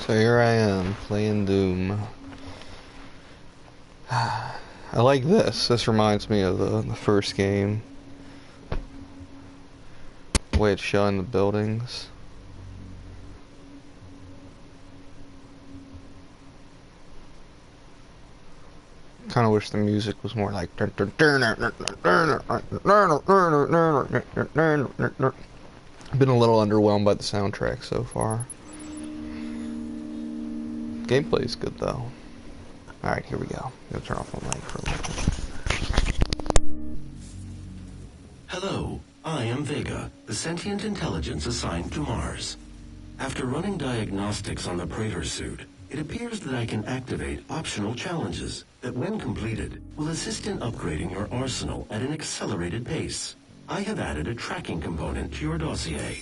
So here I am, playing Doom. I like this. This reminds me of the first game. The way it's showing the buildings. Kind of wish the music was more like. Been a little underwhelmed by the soundtrack so far. Gameplay is good though. Alright, here we go. I'm gonna turn off my mic for a minute. Hello, I am Vega, the sentient intelligence assigned to Mars. After running diagnostics on the Praetor suit, it appears that I can activate optional challenges that, when completed, will assist in upgrading your arsenal at an accelerated pace. I have added a tracking component to your dossier.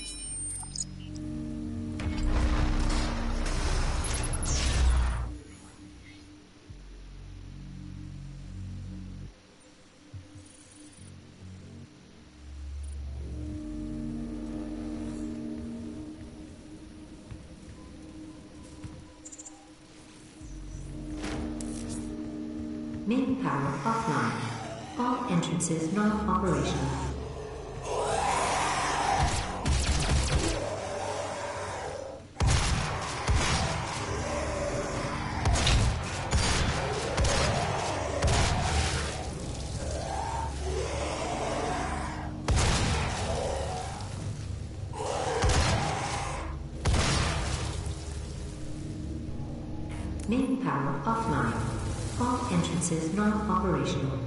Main power offline. All entrances not operational. Main power offline. All entrances not operational.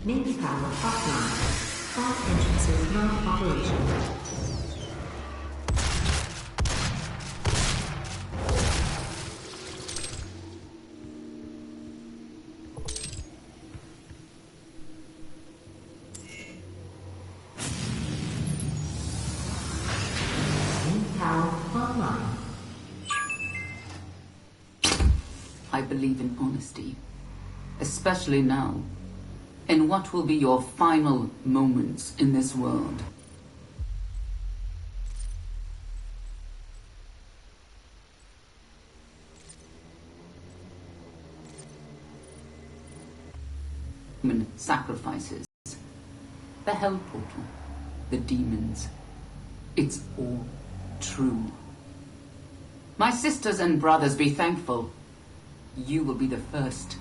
Main power offline. All entrances not operational. I believe in honesty, especially now, in what will be your final moments in this world. Human sacrifices, the Hell Portal, the demons. It's all true. My sisters and brothers, be thankful. You will be the first.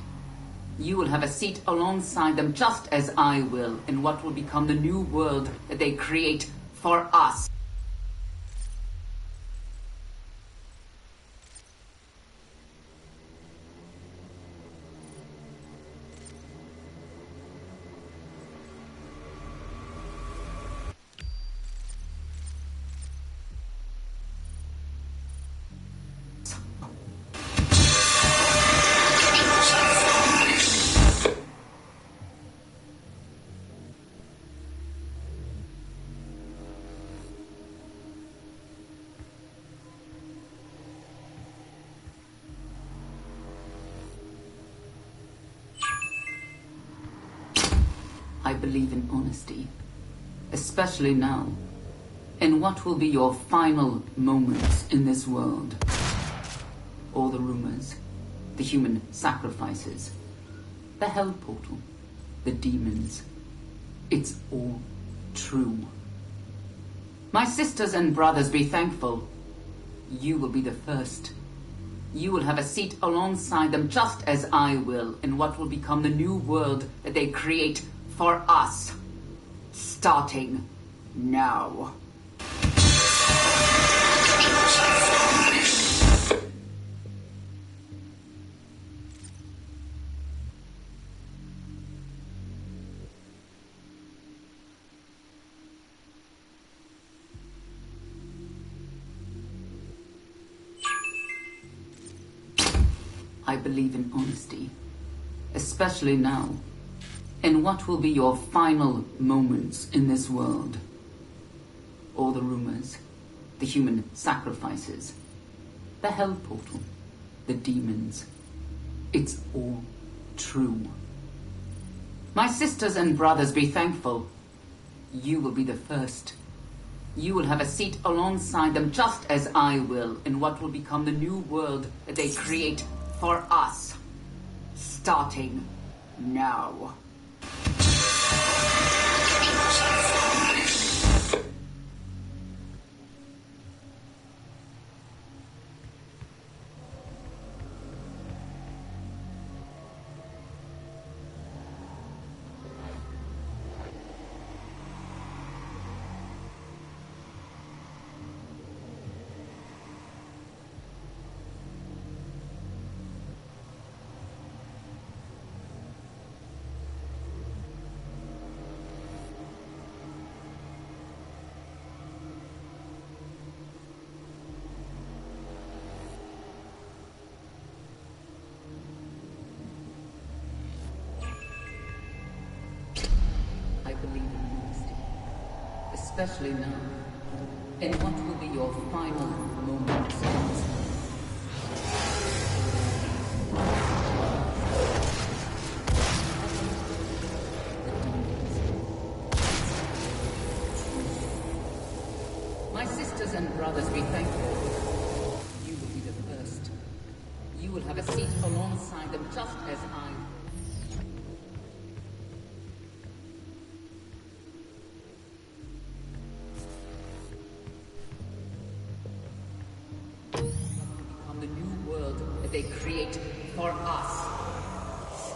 You will have a seat alongside them, just as I will, in what will become the new world that they create for us. I believe in honesty, especially now, in what will be your final moments in this world. All the rumors, the human sacrifices, the Hell Portal, the demons. It's all true. My sisters and brothers, be thankful. You will be the first. You will have a seat alongside them, just as I will, in what will become the new world that they create for us, starting now. I believe in honesty, especially now, In what will be your final moments in this world? All the rumors, the human sacrifices, the hell portal, the demons. It's all true. My sisters and brothers, be thankful. You will be the first. You will have a seat alongside them, just as I will, in what will become the new world that they create for us. Starting now. I believe in honesty, especially now, in what will be your final moments in this world. My sisters and brothers, be thankful. You will be the first. You will have a seat alongside them, just as I will. The new world that they create for us.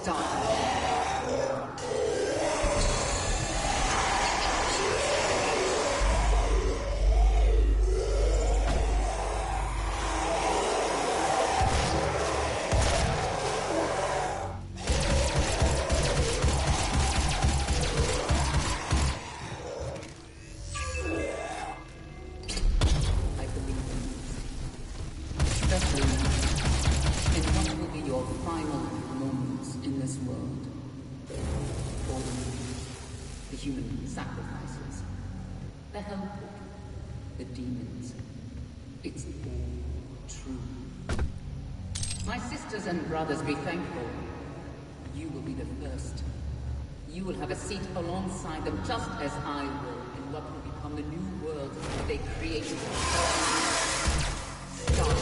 Start. Human sacrifices, the hell portal, the demons. It's all true. My sisters and brothers, be thankful. You will be the first. You will have a seat alongside them, just as I will, in what will become the new world that they created. Start.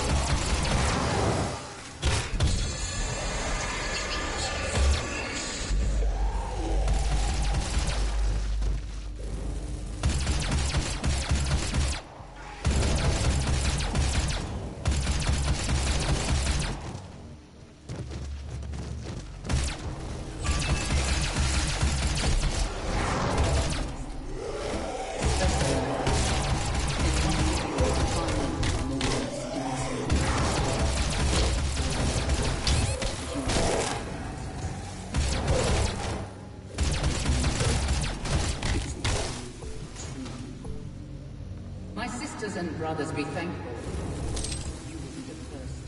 And brothers, be thankful. You will be the first.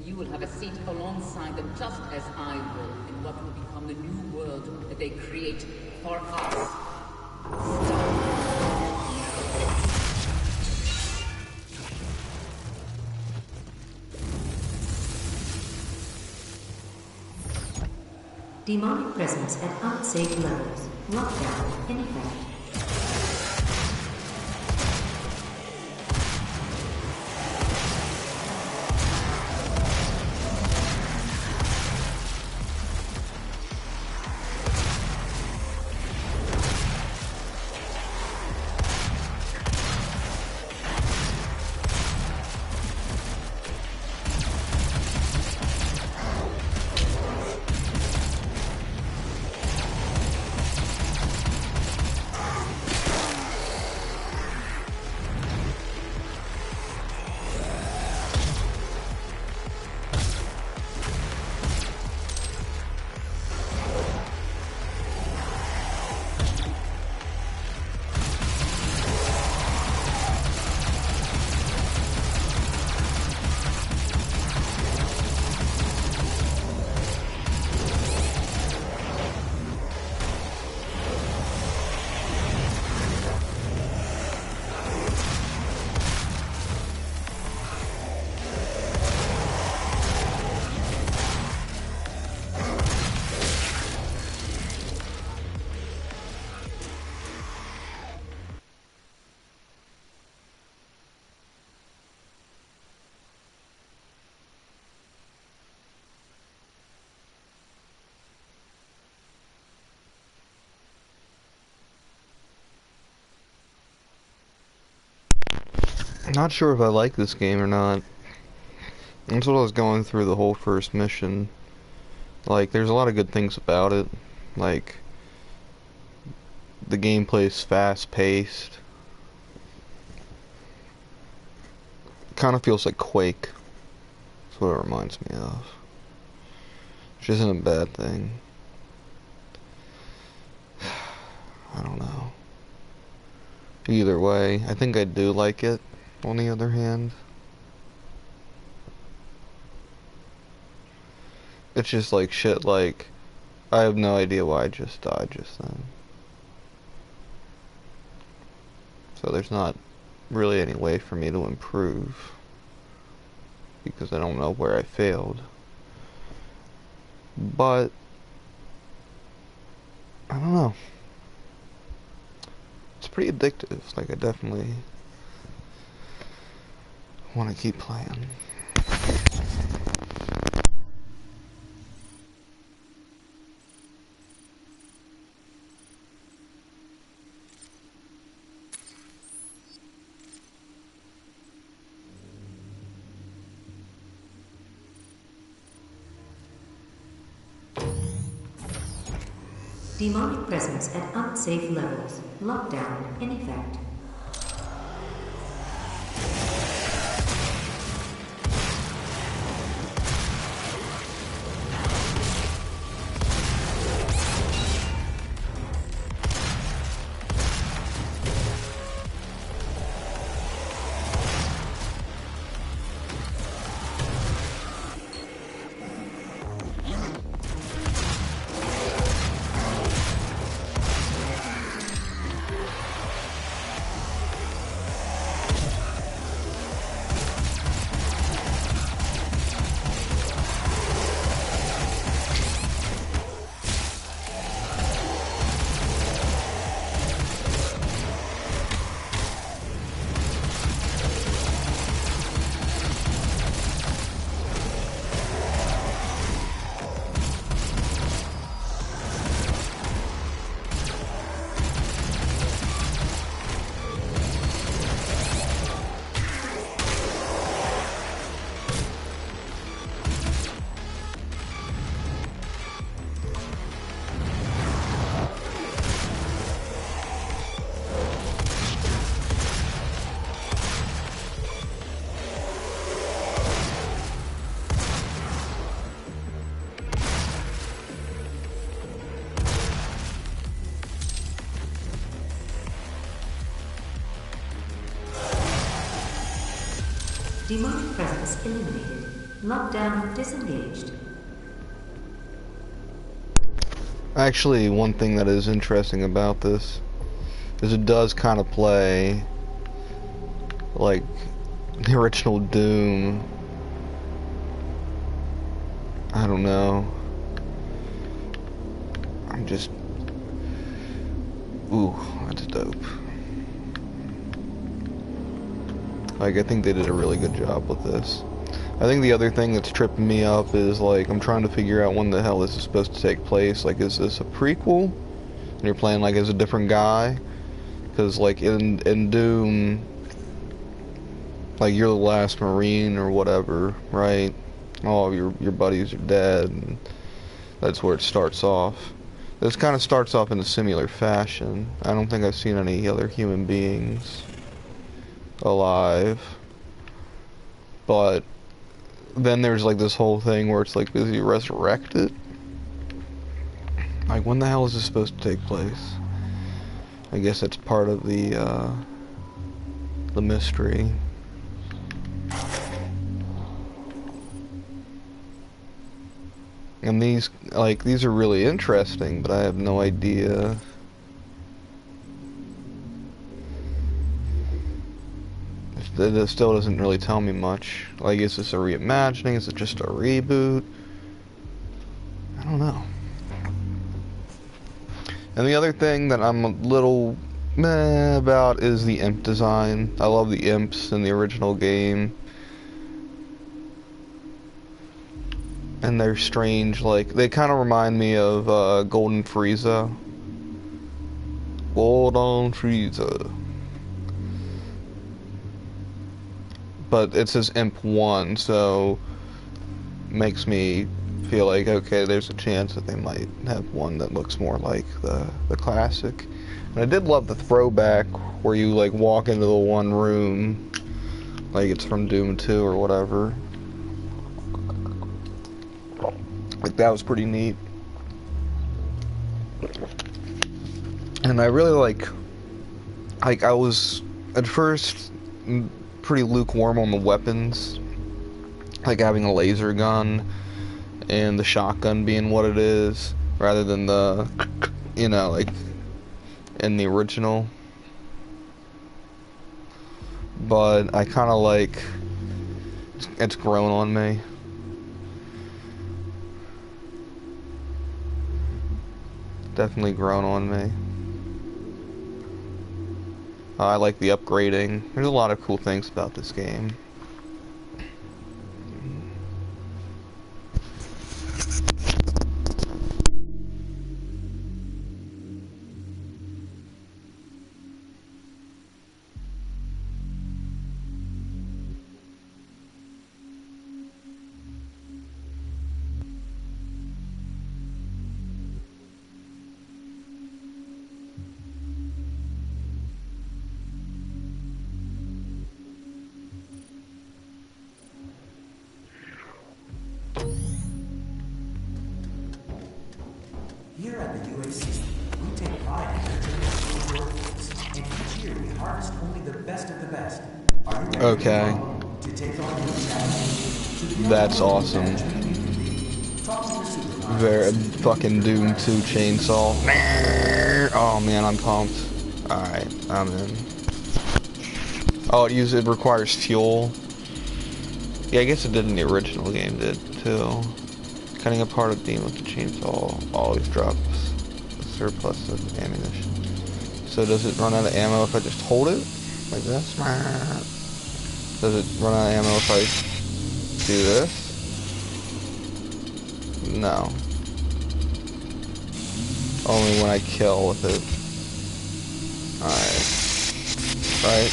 You will have a seat alongside them, just as I will, in what will become the new world that they create for us. Demonic presence at unsafe levels. Lockdown in effect. Not sure if I like this game or not. That's what I was going through the whole first mission. Like, there's a lot of good things about it. Like, the gameplay's fast-paced. Kind of feels like Quake. That's what it reminds me of. Which isn't a bad thing. I don't know. Either way, I think I do like it, on the other hand. It's just like shit, like, I have no idea why I just died just then. So there's not really any way for me to improve. Because I don't know where I failed. But, I don't know. It's pretty addictive. Like, I definitely want to keep playing. Demonic presence at unsafe levels. Lockdown in effect. Demonic presence eliminated. Lockdown disengaged. Actually, one thing that is interesting about this is it does kind of play like the original Doom. I don't know. I'm just... Ooh, that's dope. Like, I think they did a really good job with this. I think the other thing that's tripping me up is, like, I'm trying to figure out when the hell this is supposed to take place. Like, is this a prequel? And you're playing, like, as a different guy? Because, like, in Doom, like, you're the last Marine or whatever, right? All of your buddies are dead, and that's where it starts off. This kind of starts off in a similar fashion. I don't think I've seen any other human beings alive, but then there's like this whole thing where it's like, is he resurrected? Like, when the hell is this supposed to take place? I guess it's part of the mystery. And these are really interesting, but I have no idea. It still doesn't really tell me much. Like, is this a reimagining? Is it just a reboot? I don't know. And the other thing that I'm a little meh about is the imp design. I love the imps in the original game. And they're strange, like, they kind of remind me of Golden Frieza. Golden Frieza. but it says Imp 1, so makes me feel like, okay, there's a chance that they might have one that looks more like the classic. And I did love the throwback where you like walk into the one room like it's from Doom 2 or whatever. Like that was pretty neat. And I really like I was at first pretty lukewarm on the weapons, like having a laser gun and the shotgun being what it is, rather than the, you know, like in the original. But I kind of like, it's grown on me. Definitely grown on me. I like the upgrading. There's a lot of cool things about this game. Here at the UAC, we take pride in nurturing our workforce, and each year we harvest only the best of the best. Are you ready Okay. to take on your challenge? That's awesome. Very fucking Doom 2 chainsaw. Oh man, I'm pumped. Alright, I'm in. Oh, it requires fuel. Yeah, I guess it did in the original game, did too. Cutting apart a beam with the chainsaw always drops a surplus of ammunition. So does it run out of ammo if I just hold it? Like this? Does it run out of ammo if I do this? No. Only when I kill with it. Alright.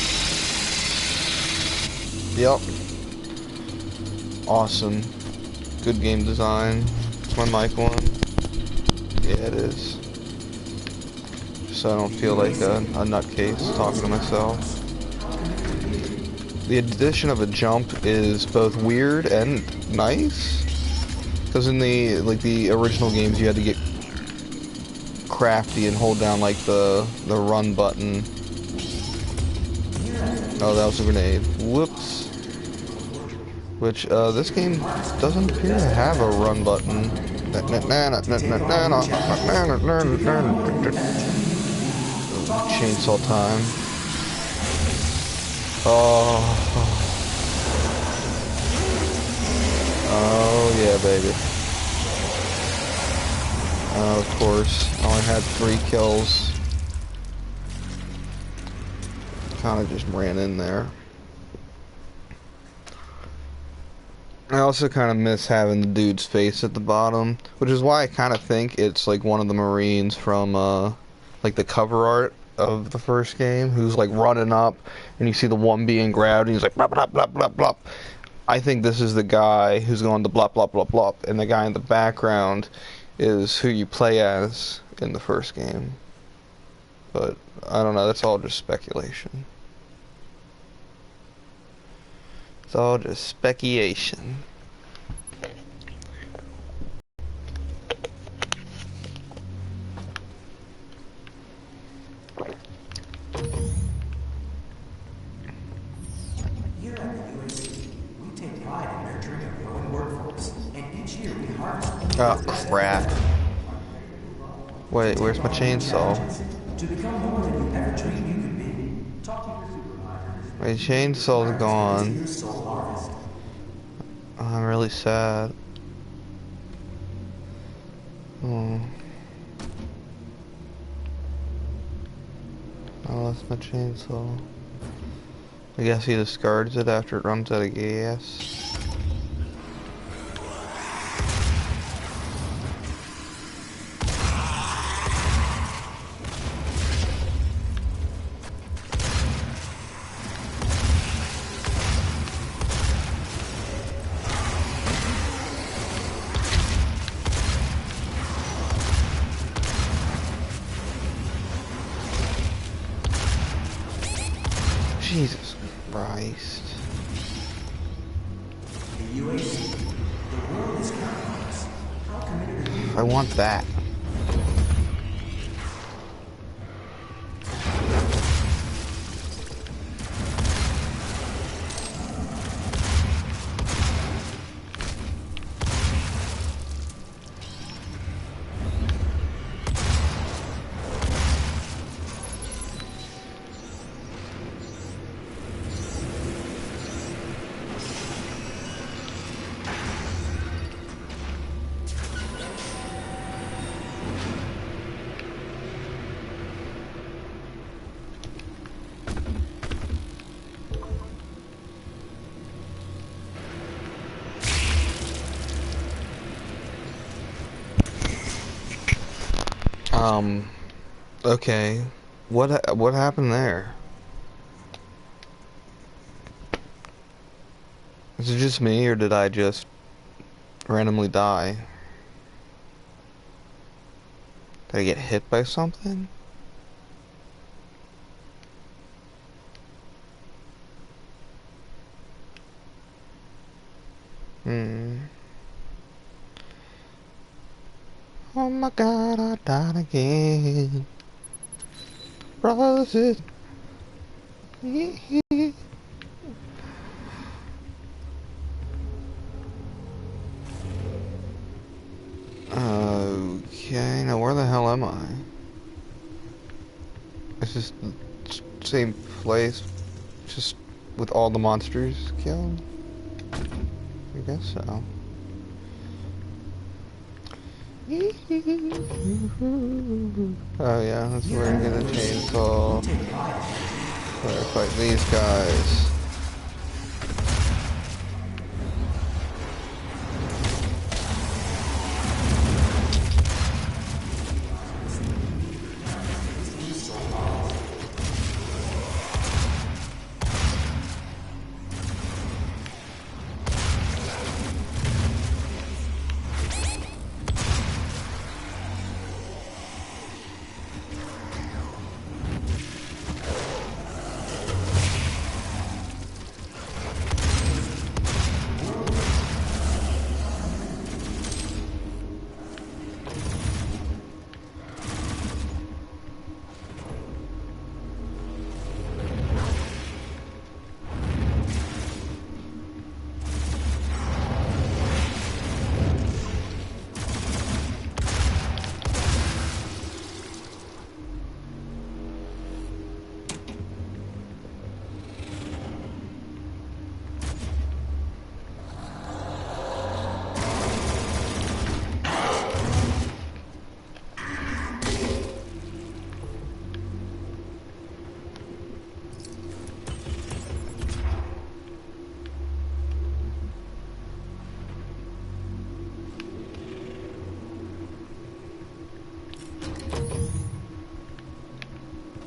Yep. Awesome. Good game design. Is my mic on? Yeah, it is. So I don't feel like a nutcase talking to myself. The addition of a jump is both weird and nice. Because in the original games you had to get crafty and hold down like the run button. Oh, that was a grenade. Whoops. Which, this game doesn't appear to have a run button. Chainsaw time. Oh yeah, baby. Of course, I only had 3 kills. Kinda just ran in there. I also kind of miss having the dude's face at the bottom, which is why I kind of think it's like one of the Marines from like the cover art of the first game, who's like running up, and you see the one being grabbed, and he's like blah blah blah blah blah. I think this is the guy who's going to blah blah blah blah, and the guy in the background is who you play as in the first game. But I don't know. That's all just speculation. It's all just speculation. Here at the UAC, we take pride in nurturing a growing workforce, and each year we harvest. Oh crap! Wait, where's my chainsaw? To become more than you ever dreamed you could be. Talk to your supervisors. My chainsaw's gone. Your soul harvest. I'm really sad. Oh. I lost my chainsaw. I guess he discards it after it runs out of gas. Jesus Christ. The UAC. The world is counting on us. How committed are you? I want that. Okay. What happened there? Is it just me, or did I just randomly die? Did I get hit by something? Oh my God, I died again. Roses. Okay, now where the hell am I? It's just the same place, just with all the monsters killed? I guess so. Oh yeah, that's where we're gonna chainsaw. Gotta fight these guys.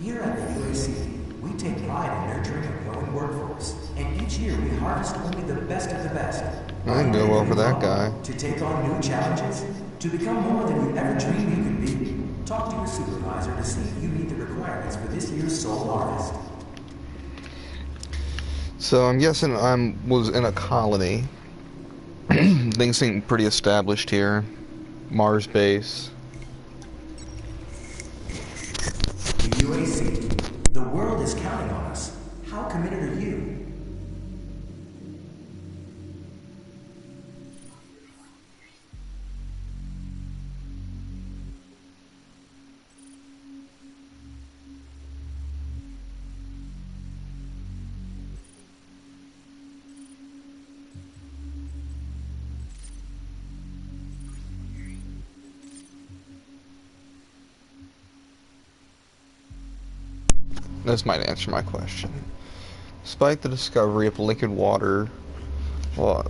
Here at the UAC, we take pride in nurturing a growing workforce, and each year we harvest only the best of the best. I didn't do well for that guy. To take on new challenges, to become more than you ever dreamed you could be. Talk to your supervisor to see if you meet the requirements for this year's soul harvest. So I'm guessing was in a colony. Things seem pretty established here. Mars base. The UAC. The world is counting on us. How committed are you? This might answer my question. Despite the discovery of liquid water on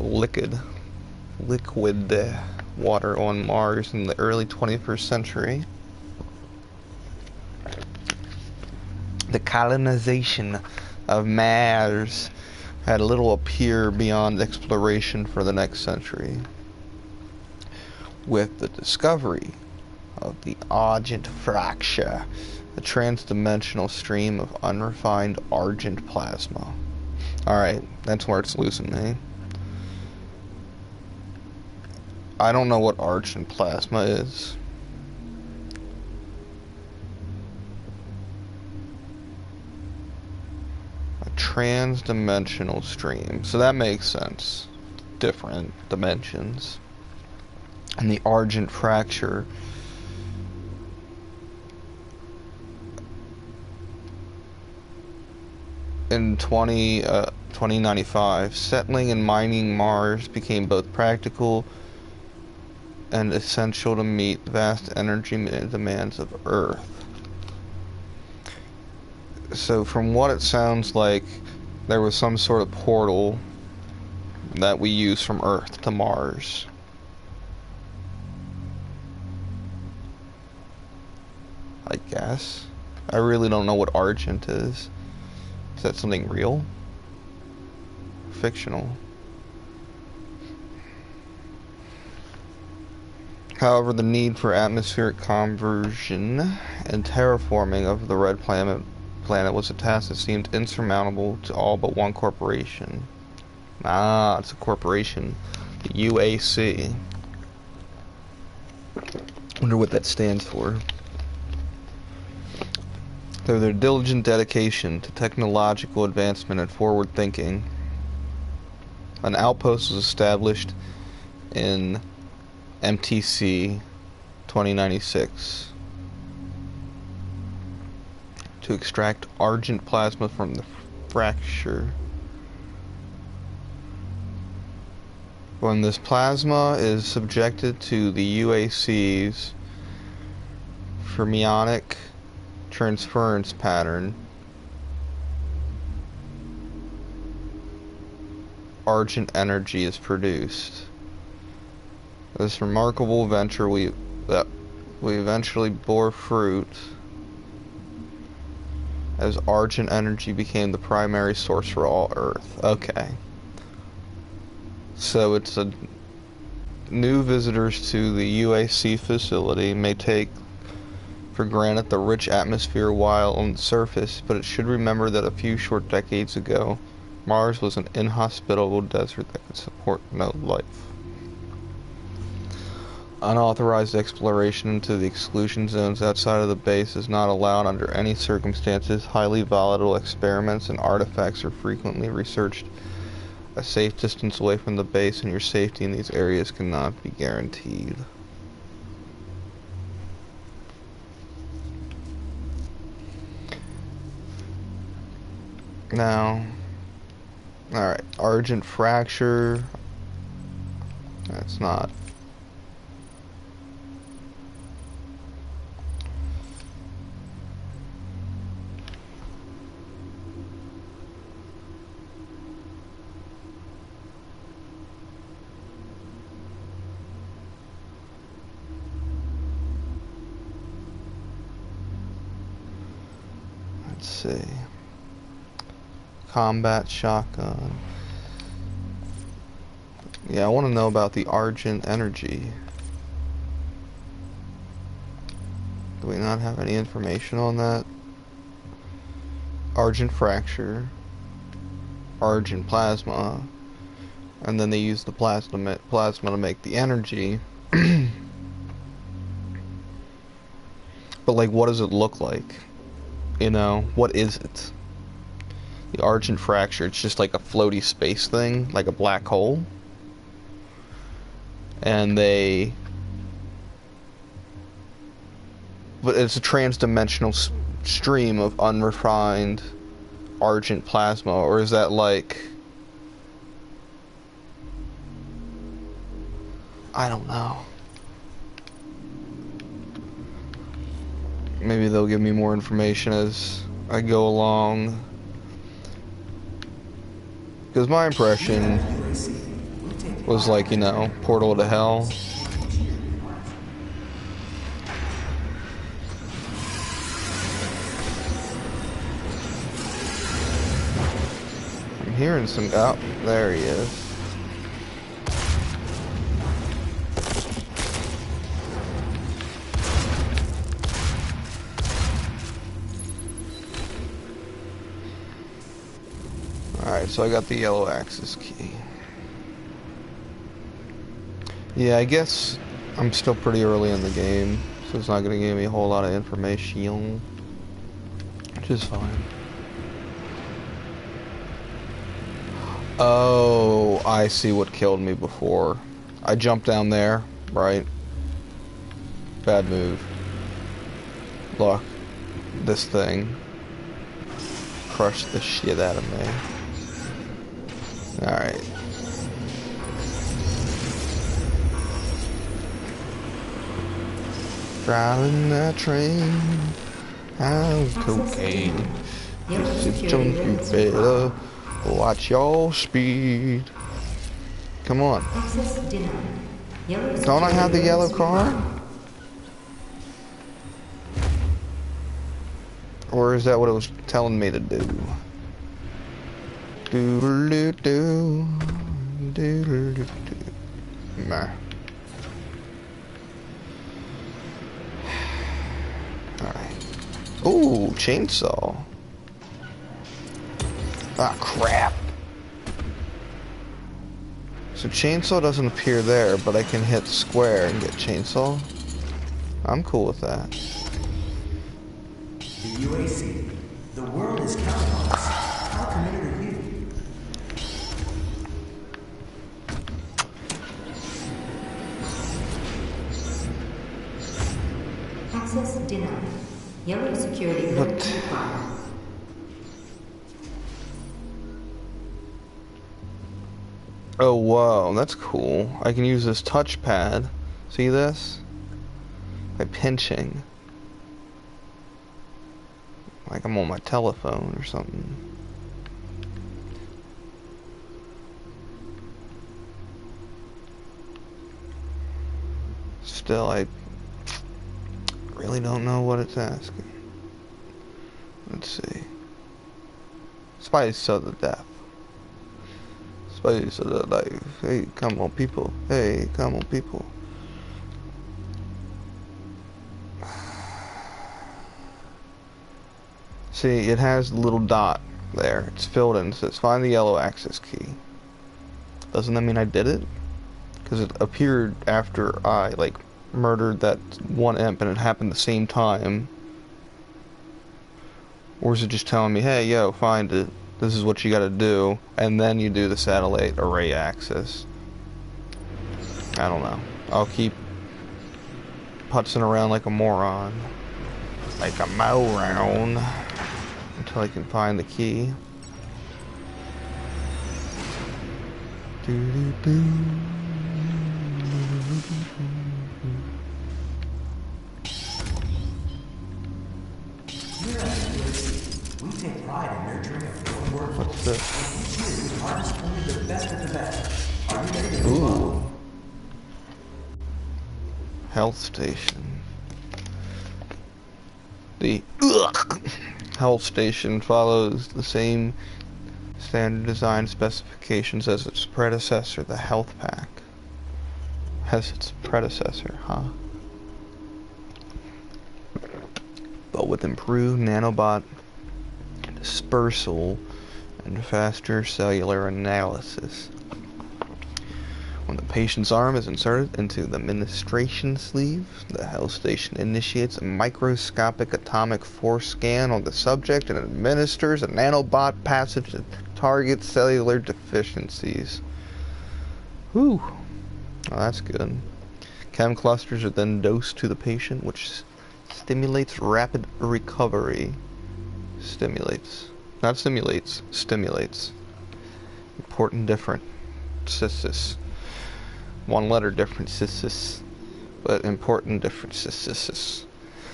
Mars in the early 21st century, the colonization of Mars had little appear beyond exploration for the next century. With the discovery of the Argent fracture A transdimensional stream of unrefined argent plasma. Alright, that's where it's losing me. I don't know what argent plasma is. A transdimensional stream. So that makes sense. Different dimensions. And the argent fracture. In 2095, settling and mining Mars became both practical and essential to meet vast energy demands of Earth. So from what it sounds like, there was some sort of portal that we use from Earth to Mars. I guess. I really don't know what argent is. Is that something real? Fictional? However, the need for atmospheric conversion and terraforming of the red planet was a task that seemed insurmountable to all but one corporation. Ah, it's a corporation. The UAC. Wonder what that stands for. Through their diligent dedication to technological advancement and forward thinking, an outpost was established in MTC 2096 to extract argent plasma from the fracture. When this plasma is subjected to the UAC's fermionic transference pattern, argent energy is produced. This remarkable venture we eventually bore fruit as argent energy became the primary source for all Earth. Okay. So it's a new visitors to the UAC facility may take for granted the rich atmosphere while on the surface, but it should remember that a few short decades ago, Mars was an inhospitable desert that could support no life. Unauthorized exploration into the exclusion zones outside of the base is not allowed under any circumstances. Highly volatile experiments and artifacts are frequently researched a safe distance away from the base, and your safety in these areas cannot be guaranteed. Now, alright, argent fracture. That's not. Let's see. Combat shotgun. Yeah, I want to know about the argent energy. Do we not have any information on that? Argent fracture. Argent plasma. And then they use the plasma to make the energy. But like, what does it look like? You know, what is it? The argent fracture, it's just like a floaty space thing, like a black hole. And but it's a transdimensional stream of unrefined argent plasma, or is that like, I don't know. Maybe they'll give me more information as I go along. Because my impression was like, you know, portal to hell. I'm hearing some, oh, there he is. Alright, so I got the yellow access key. Yeah, I guess I'm still pretty early in the game, so it's not going to give me a whole lot of information, which is fine. Oh, I see what killed me before. I jumped down there, right? Bad move. Look, this thing crushed the shit out of me. Alright. Driving that train, I'm cocaine. Just jump, you better watch your speed. Come on. Access denied. Yellow Don't I have the yellow card? Or is that what it was telling me to do? Do-do-do-do. Do-do-do-do. Nah. Alright. Ooh, chainsaw. Ah, crap. So chainsaw doesn't appear there, but I can hit square and get chainsaw. I'm cool with that. The UAC. The world is counting on us. How committed are you? Access denied. Yellow security What? required. Oh wow, that's cool. I can use this touchpad. See this? By pinching. Like I'm on my telephone or something. Still, I really don't know what it's asking. Let's see. Spice of the death. Spice of the life. Hey, come on, people. Hey, come on, people. See, it has the little dot there. It's filled in. It says, find the yellow access key. Doesn't that mean I did it? Because it appeared after I, like, murdered that one imp and it happened the same time. Or is it just telling me, hey, yo, find it. This is what you gotta do. And then you do the satellite array access. I don't know. I'll keep putzing around like a moron. Like a moron. Until I can find the key. Here at the UAC, we take pride in nurturing a growing workforce. What's this? And each year we harvest only the best of the best. Are you ready to move on? Ooh. Health station. The health station follows the same standard design specifications as its predecessor, the health pack. Has its predecessor, huh? But with improved nanobot dispersal and faster cellular analysis. When the patient's arm is inserted into the administration sleeve, the health station initiates a microscopic atomic force scan on the subject and administers a nanobot passage to target cellular deficiencies. Whew. Oh, that's good. Chem clusters are then dosed to the patient, which stimulates rapid recovery. Stimulates. Not simulates. Stimulates. Important differences. One letter differences, but important differences.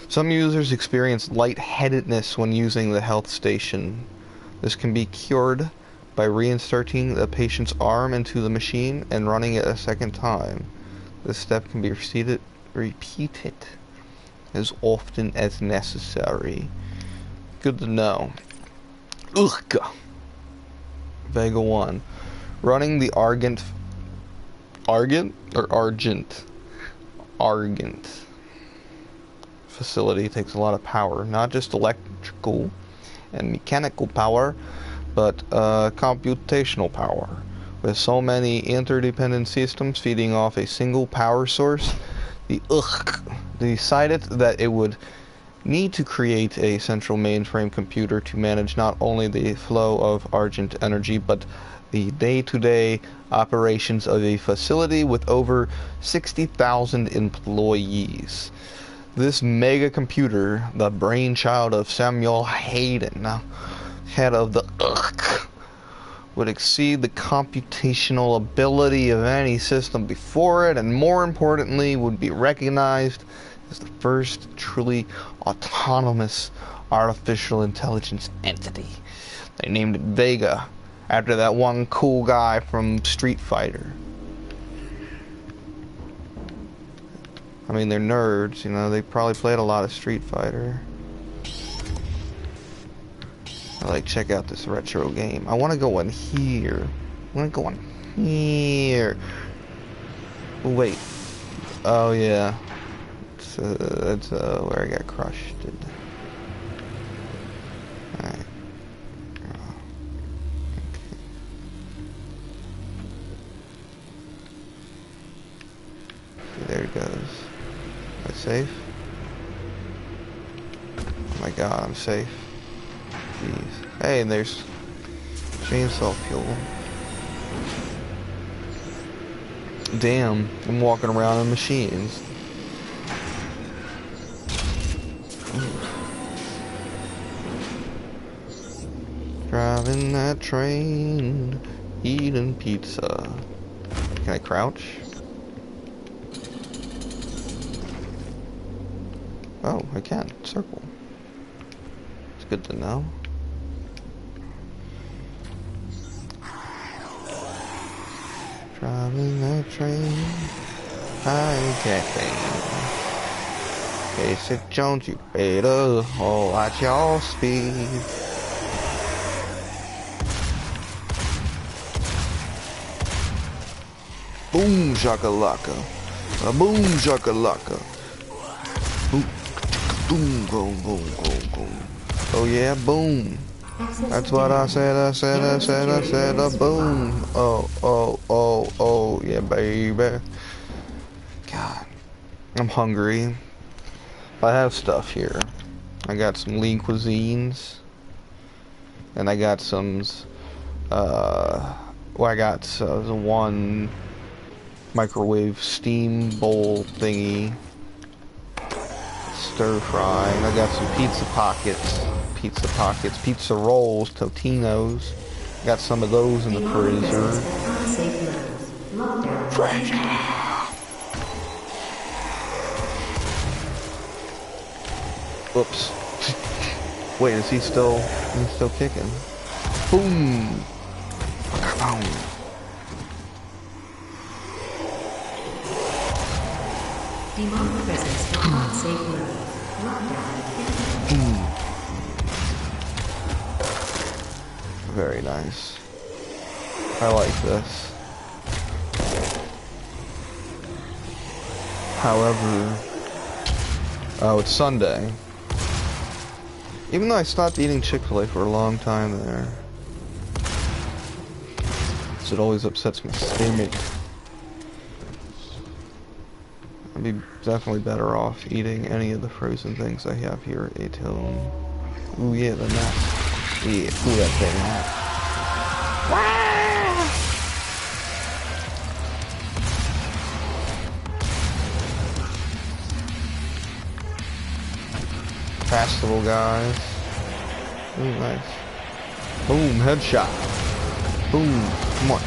Some users experience lightheadedness when using the health station. This can be cured by reinserting the patient's arm into the machine and running it a second time. This step can be repeated as often as necessary. Good to know. Ugh. Vega 1. Running the Argent facility takes a lot of power, not just electrical and mechanical power, but computational power. With so many interdependent systems feeding off a single power source, they decided that it would need to create a central mainframe computer to manage not only the flow of Argent energy, but the day-to-day operations of a facility with over 60,000 employees. This mega computer, the brainchild of Samuel Hayden, head of the would exceed the computational ability of any system before it, and more importantly, would be recognized as the first truly autonomous artificial intelligence entity. They named it Vega, after that one cool guy from Street Fighter. I mean, they're nerds, you know, they probably played a lot of Street Fighter. Like, check out this retro game. I want to go in here. I want to go in here. Oh, wait. Oh, yeah. That's where I got crushed. Alright. Okay, there it goes. Am I safe? Oh my god, I'm safe. Jeez. Hey, and there's chainsaw fuel. Damn, I'm walking around in machines. Driving that train, eating pizza. Can I crouch? Oh, I can. Circle. It's good to know. Driving that train, I'm caffeine. Casey Jones, you better watch your speed. Boom shakalaka, boom shakalaka. Boom, boom, boom, boom, boom, boom. Oh yeah, boom. That's what I said, a boom. Oh, yeah, baby. God, I'm hungry. I have stuff here. I got some lean cuisines. And I got some, I got the one microwave steam bowl thingy. Stir frying. I got some pizza pockets, pizza rolls, Totino's. Got some of those in the freezer. Oops. Wait, is he still? He's still kicking. Boom. Boom. Demonic presence in unsafe mode. Lockdown. Very nice. I like this. However, oh, it's Sunday. Even though I stopped eating Chick-fil-A for a long time there. It always upsets my stomach. I'd be definitely better off eating any of the frozen things I have here at home. Ooh yeah, the nuts. Yeah, pull that thing out. Festival guys. Ooh, nice. Boom, headshot. Boom, come on.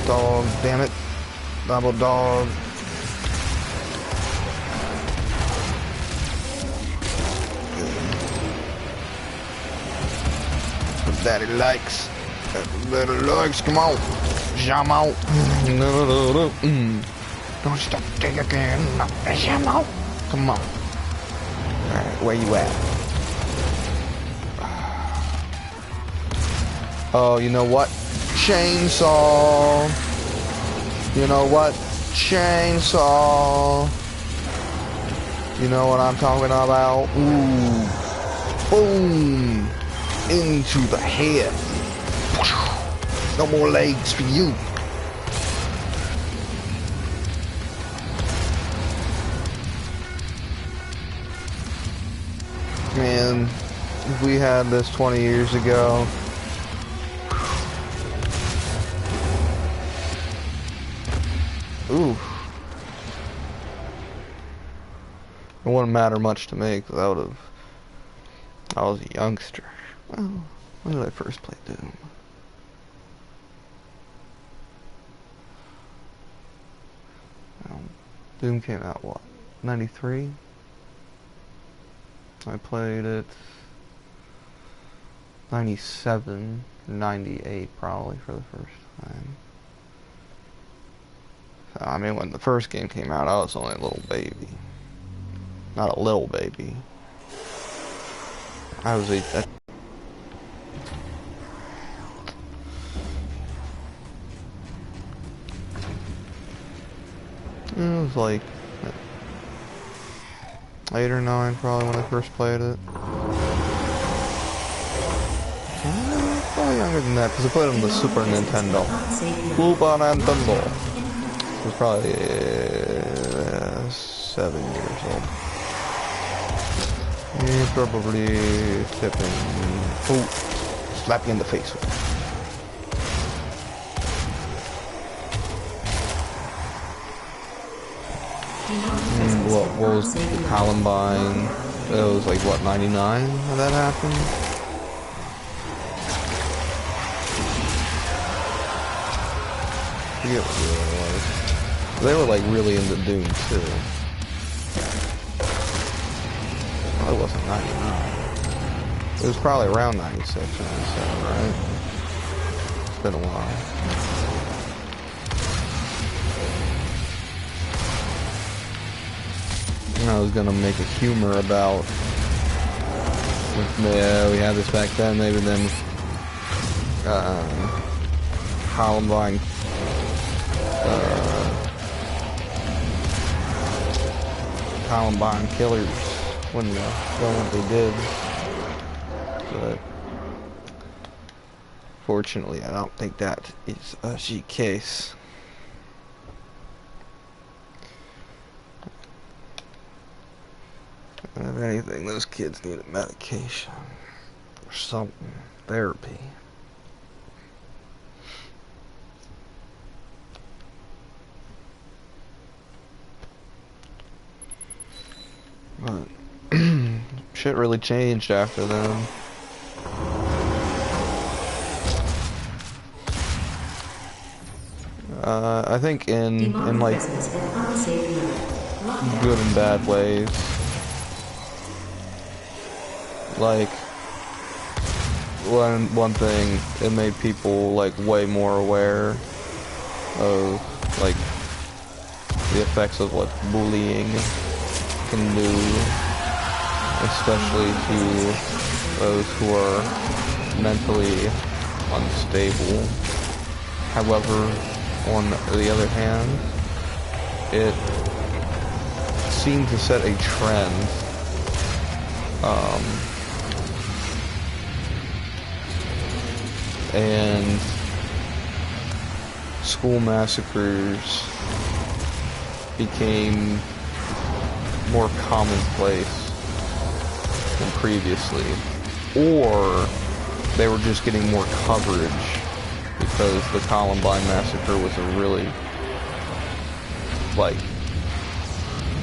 Dog, damn it. Double dog. Daddy likes. Daddy likes, come on. Jam out. Don't stop dig again. Jam out. Come on. Alright, where you at? Oh, you know what? Chainsaw. You know what? Chainsaw. You know what I'm talking about? Ooh. Boom. Into the head. No more legs for you. Man, if we had this 20 years ago, ooh, it wouldn't matter much to me because I was a youngster. Well, when did I first play Doom? Doom came out, what, 93? I played it 97, 98 probably for the first time. So, I mean, when the first game came out, I was only a little baby. Not a little baby. I was it was like 8 or 9 probably when I first played it. Probably younger than that because I played it on the Super Nintendo. Super Nintendo. I was probably 7 years old. Yeah, probably stepping. Oh, slap you in the face with it. What was the Columbine? It was like, what, 99 when that happened? I forget what year it was. They were like really into Doom too. Well, it wasn't 99. It was probably around 96 or 97, right? It's been a while. I was gonna make a humor about, yeah, we had this back then, maybe then, Columbine, Columbine killers wouldn't have done what they did, but fortunately I don't think that is the case. If anything, those kids needed medication or something, therapy. But shit really changed after them. I think in like good and bad ways. Like, one thing, it made people like way more aware of like the effects of what bullying can do, especially to those who are mentally unstable. However, on the other hand, it seemed to set a trend. And school massacres became more commonplace than previously, or they were just getting more coverage because the Columbine massacre was a really like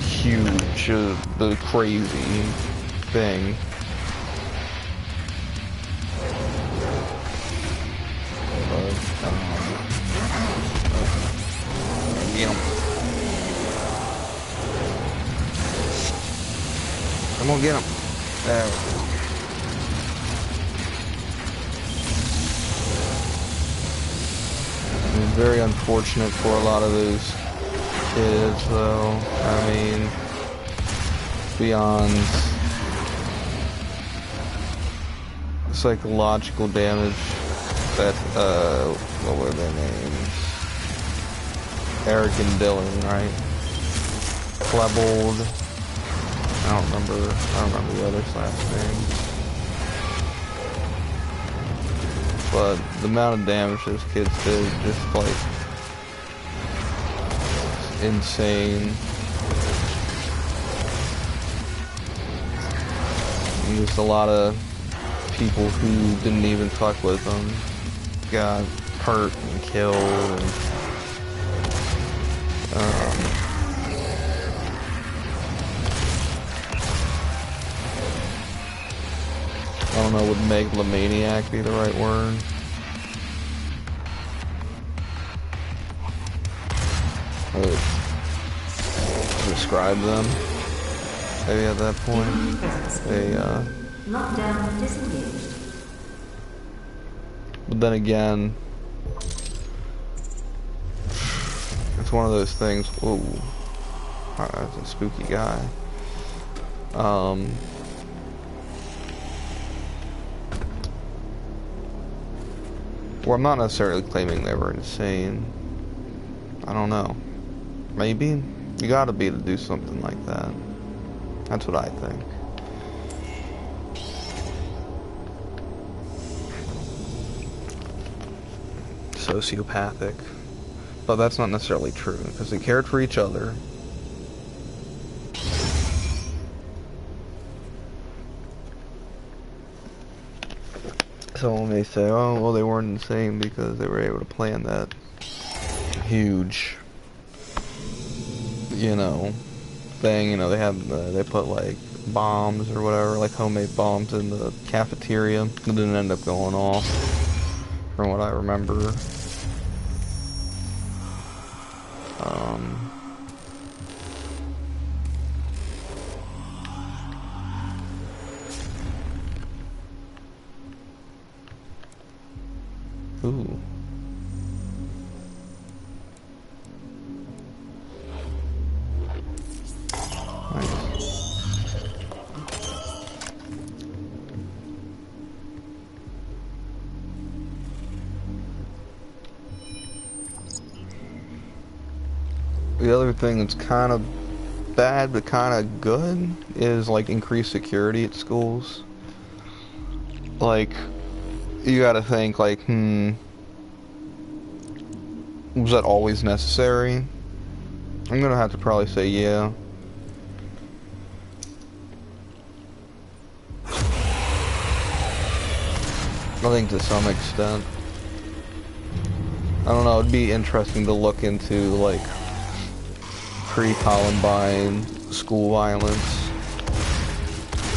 huge, the crazy thing. Get him. Come on, get him. There we go. It's very unfortunate for a lot of those kids, though. I mean, beyond psychological damage that, what were their names? Eric and Dylan, right? Klebold I don't remember the other's last name. But the amount of damage those kids did, just like, insane. And just a lot of people who didn't even fuck with them got hurt and killed, and I don't know, would megalomaniac be the right word? Describe them, maybe at that point. Lockdown disengaged. But then again, it's one of those things. Ooh, that's a spooky guy. Well, I'm not necessarily claiming they were insane. I don't know. Maybe. You gotta be to do something like that. That's what I think. Sociopathic. But that's not necessarily true, because they cared for each other. Someone may say, oh, well, they weren't insane because they were able to plan that huge, you know, thing. You know, they put like bombs or whatever, like homemade bombs in the cafeteria. It didn't end up going off, from what I remember. Ooh. Nice. The other thing that's kind of bad but kind of good is like increased security at schools. Like, you gotta think, like, was that always necessary? I'm gonna have to probably say yeah. I think to some extent. I don't know, it'd be interesting to look into, like, pre-Columbine school violence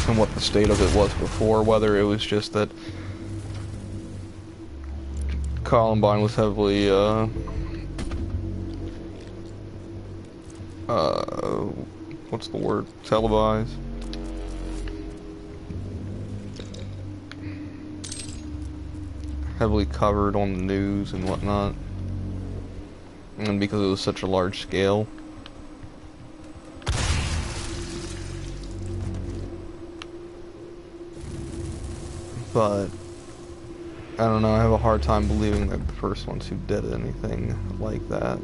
and what the state of it was before, whether it was just that Columbine was heavily, what's the word? Televised. Heavily covered on the news and whatnot. And because it was such a large scale. But I don't know, I have a hard time believing they're the first ones who did anything like that.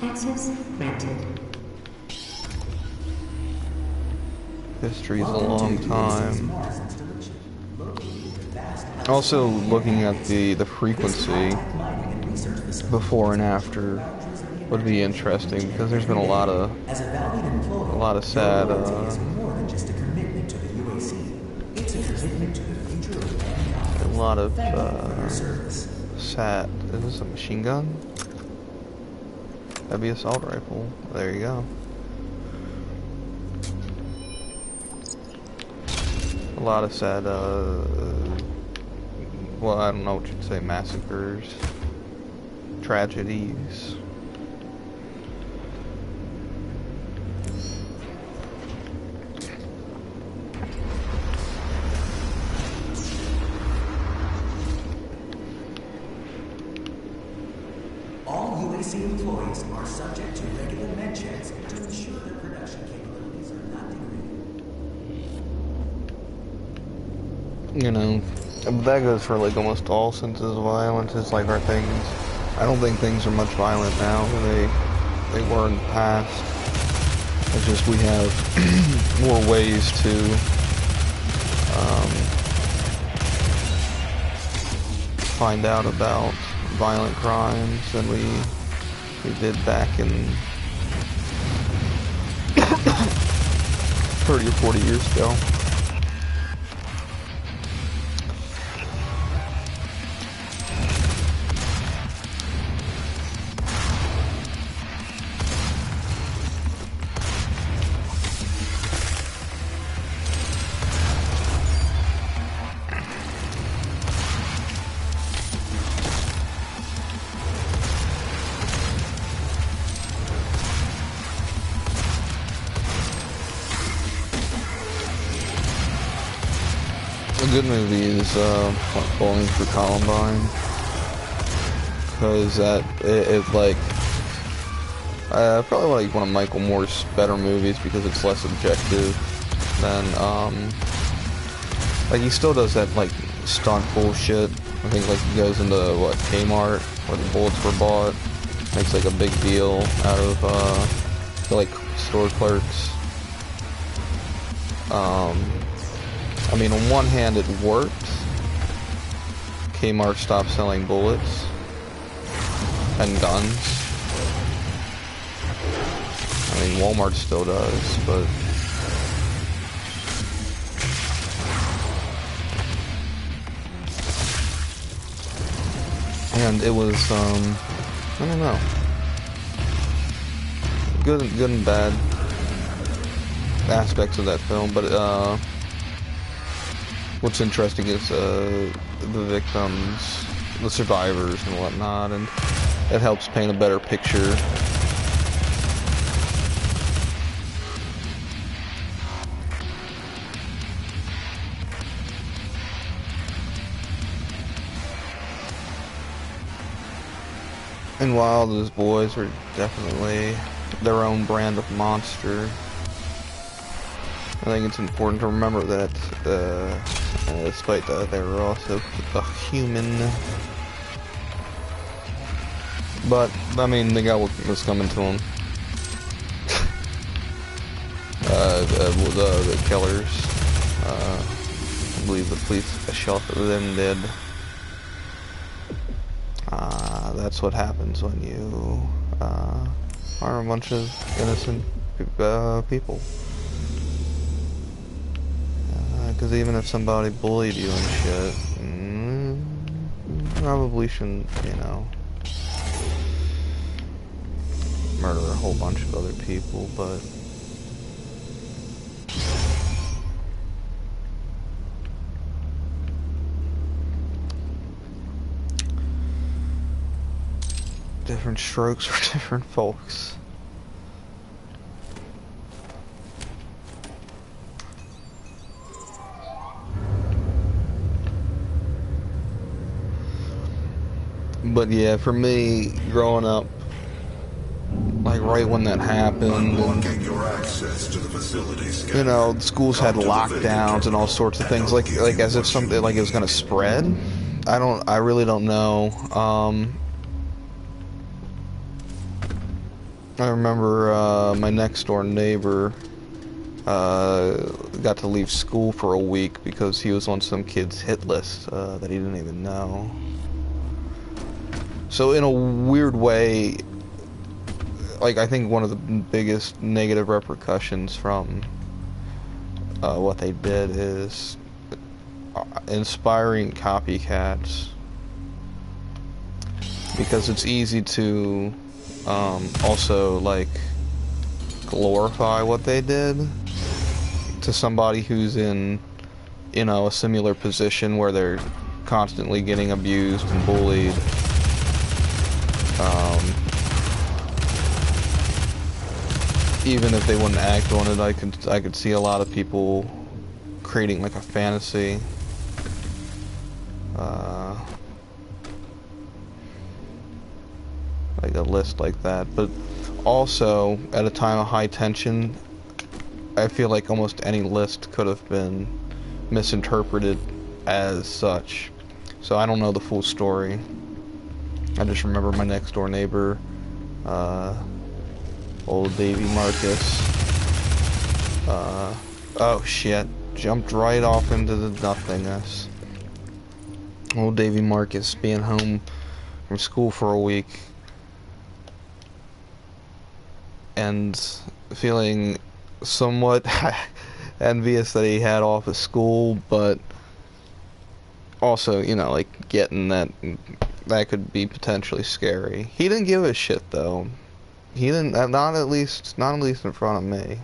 Access granted. History's a long time. Also, looking at the frequency before and after would be interesting, because there's been a lot of sad sad. Is this a machine gun? Heavy assault rifle. There you go. A lot of sad, well, I don't know what you'd say, massacres, tragedies. All UAC employees are subject to regular med checks to ensure their production capabilities are not degraded. You know, that goes for like almost all senses of violence. It's like our things. I don't think things are much violent now than they were in the past. It's just we have more ways to find out about violent crimes than we did back in 30 or 40 years ago. A good movie is Bowling for Columbine, because it like probably like one of Michael Moore's better movies because it's less objective than like he still does that like stunt bullshit. I think like he goes into what, Kmart where the bullets were bought, makes like a big deal out of like store clerks. I mean, on one hand, it worked. Kmart stopped selling bullets and guns. I mean, Walmart still does, but and it was I don't know, good and bad aspects of that film, but what's interesting is the victims, the survivors and whatnot, and it helps paint a better picture. And while those boys are definitely their own brand of monster, I think it's important to remember that, despite that, they were also a human. But, I mean, they got what was coming to them. The killers, I believe the police shot them dead. That's what happens when you, harm a bunch of innocent, people. Because even if somebody bullied you and shit, probably shouldn't, you know, murder a whole bunch of other people, but different strokes for different folks. But yeah, for me, growing up, like right when that happened, and, you know, the schools had lockdowns and all sorts of things, like as if something, like it was gonna spread. I really don't know. I remember my next door neighbor got to leave school for a week because he was on some kid's hit list that he didn't even know. So in a weird way, like I think one of the biggest negative repercussions from what they did is inspiring copycats, because it's easy to also like glorify what they did to somebody who's in, you know, a similar position where they're constantly getting abused and bullied. Even if they wouldn't act on it, I could see a lot of people creating like a fantasy, like a list like that. But also, at a time of high tension, I feel like almost any list could have been misinterpreted as such. So I don't know the full story. I just remember my next door neighbor, old Davy Marcus. Oh shit, jumped right off into the nothingness. Old Davy Marcus being home from school for a week and feeling somewhat envious that he had off of school, but also, you know, like, getting that could be potentially scary. He didn't give a shit, though. He didn't, not at least in front of me.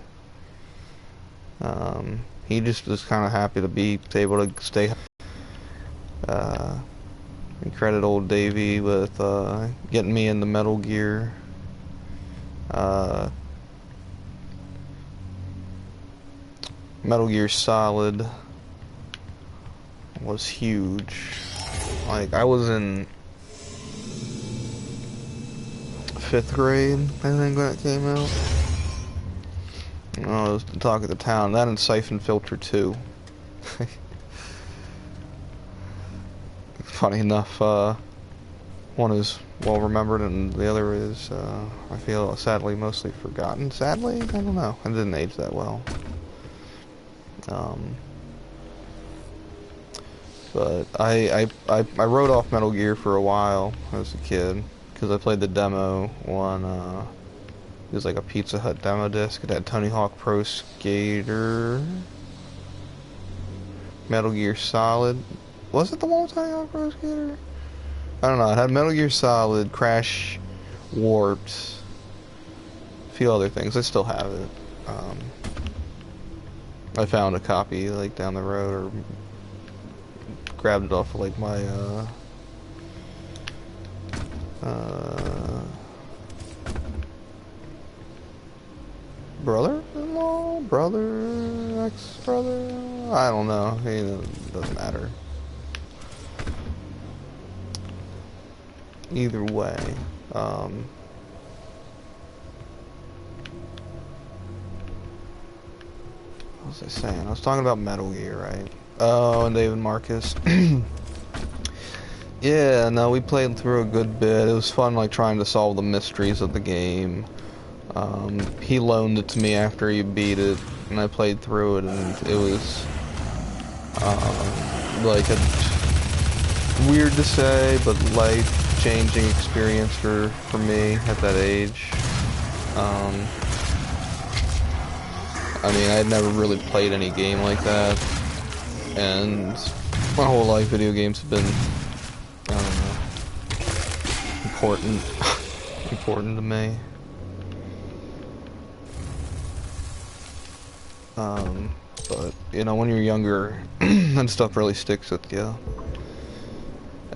He just was kind of happy to be able to stay. We credit old Davey with getting me into Metal Gear. Metal Gear Solid was huge. Like, I was in 5th grade, I think, when it came out. I was the talk of the town. That and Siphon Filter 2. Funny enough, one is well remembered and the other is, I feel, sadly mostly forgotten. Sadly? I don't know. I didn't age that well. But I wrote off Metal Gear for a while as a kid, because I played the demo on, it was like a Pizza Hut demo disc. It had Tony Hawk Pro Skater, Metal Gear Solid. Was it the one with Tony Hawk Pro Skater? I don't know. It had Metal Gear Solid, Crash, Warped, a few other things. I still have it. I found a copy like down the road, or grabbed it off of like my brother-in-law, ex-brother, I don't know. It doesn't matter. Either way, what was I saying? I was talking about Metal Gear, right? Oh, and David Marcus. Yeah, no, we played through a good bit. It was fun, like, trying to solve the mysteries of the game. He loaned it to me after he beat it, and I played through it, and it was, like, a weird to say, but life-changing experience for me at that age. I mean, I had never really played any game like that, and my whole life video games have been, I don't know, important to me. But, you know, when you're younger, that stuff really sticks with you.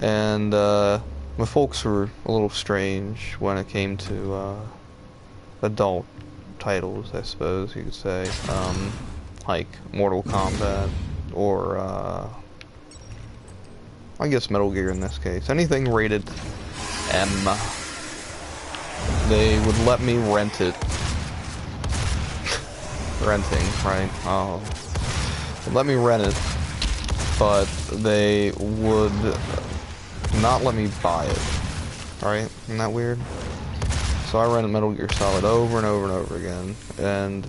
And, my folks were a little strange when it came to, adult titles, I suppose you could say. Like Mortal Kombat, or, I guess Metal Gear in this case. Anything rated M. They would let me rent it. Renting, right? Oh. They'd let me rent it, but they would not let me buy it. Right? Isn't that weird? So I rented Metal Gear Solid over and over and over again, and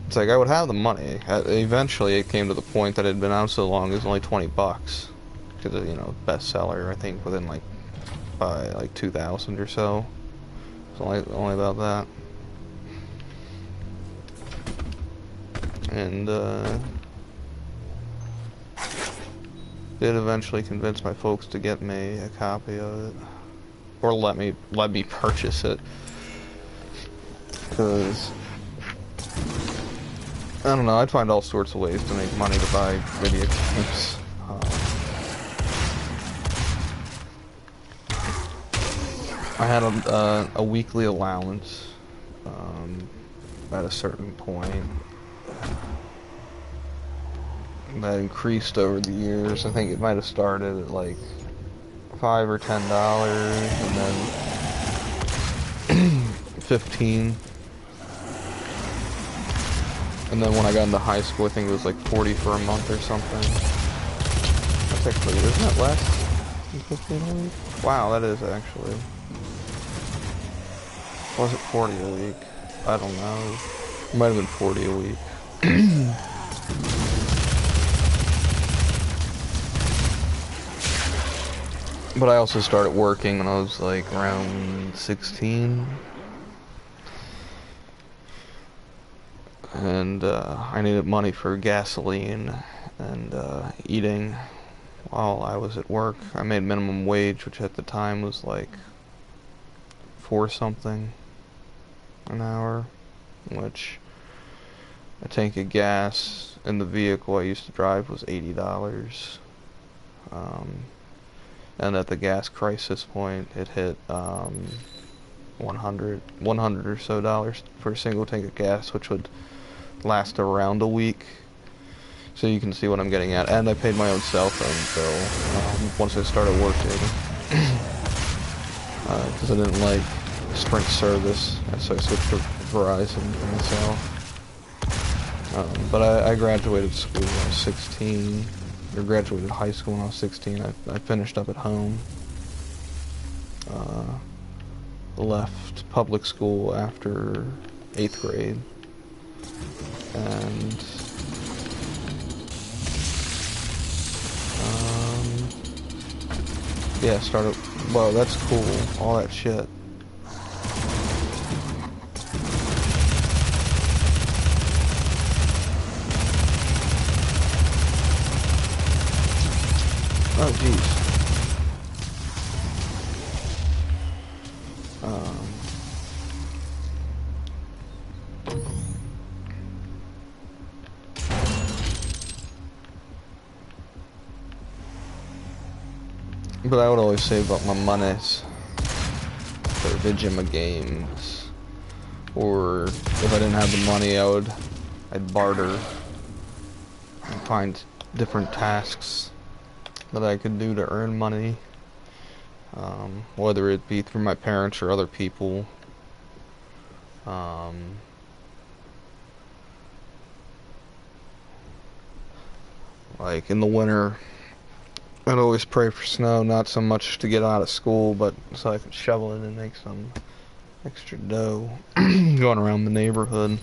it's like I would have the money. Eventually it came to the point that it had been out so long it was only $20. Because, you know, bestseller, I think, within like, by like 2000 or so. It's only about that. And, did eventually convince my folks to get me a copy of it. Or let me purchase it. Because, I don't know, I'd find all sorts of ways to make money to buy video games. I had a weekly allowance at a certain point that increased over the years. I think it might have started at like $5 or $10, and then 15. And then when I got into high school, I think it was like 40 for a month or something. That's actually, isn't that less than 15 a week? Wow, that is actually. Was it 40 a week? I don't know. It might have been 40 a week. But I also started working when I was like around 16. And I needed money for gasoline and eating while I was at work. I made minimum wage, which at the time was like 4 something an hour, which a tank of gas in the vehicle I used to drive was $80. And at the gas crisis point, it hit 100 or so dollars for a single tank of gas, which would last around a week. So you can see what I'm getting at. And I paid my own cell phone bill once I started working, because I didn't like Sprint service, so I switched to Verizon for myself. But I graduated school when I was 16, or graduated high school when I was 16. I finished up at home. Left public school after 8th grade. And yeah, started. Whoa, that's cool. All that shit. Oh, jeez. But I would always save up my monies for Vijima games. Or if I didn't have the money, I'd barter and find different tasks that I could do to earn money. Whether it be through my parents or other people. Like in the winter, I'd always pray for snow, not so much to get out of school, but so I could shovel it and make some extra dough. Going around the neighborhood,